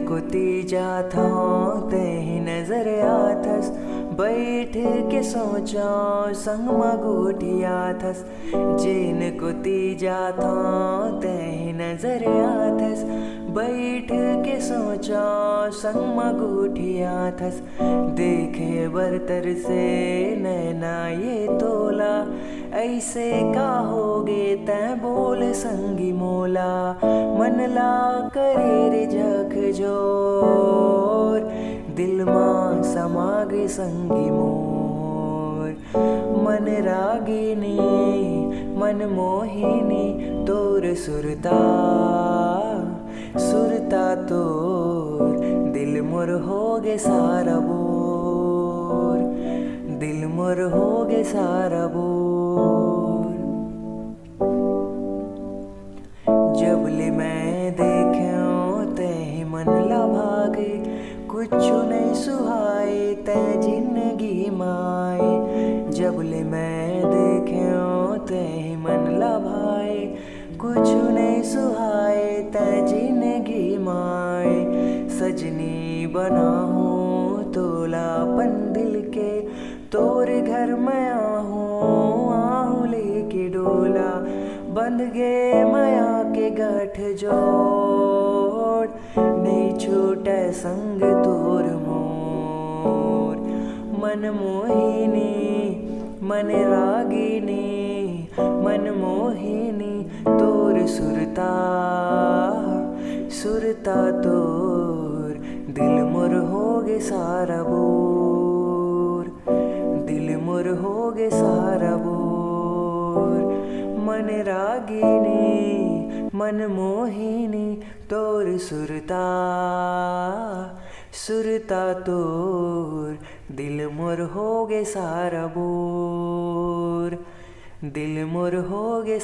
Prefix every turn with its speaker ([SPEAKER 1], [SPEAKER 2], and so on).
[SPEAKER 1] को तीजा था तेही नजर आथस, बैठ के सोचा संग मगोटिया थस। जिन को तीजा था तेही नजर आथस, बैठ के सोचा संग मगोटिया थस। देखे बरतर से नैना ये तोला, ऐसे का होगे तै बोल संगी मोला। मन ला करे रे झक जोर, दिल मां समागे संगी मोर। मन रागिनी मन मोहिनी तोर सुरता, सुरता तोर दिल मोर होगे सारा बोर, दिल मोर होगे सारा बोर। जबले मैं देख्यो तेही मन ला भागे, कुछु नहीं सुहाए तै जिंदगी माए। जबले मैं देख्यो तेही मन ला भाए, कुछु नहीं सुहाए तै जिंदगी माए। सजनी बना हूँ तोला अपन दिल के, तोर घर मैं आहूँ लेके डोला। बंध गे माया के गठ जोड़, नहीं छूटे संग तोर मोर। मन मोहिनी मन रागिनी मन मोहिनी तोर सुरता, सुरता तोर दिल मोर होगे सारा बोर, दिल मोर होगे सारा बोर। मन रागिनी मन मोहिनी तोर सुरता, सुरता तोर दिल मोर होगे सारा बोर, दिल मोर होगे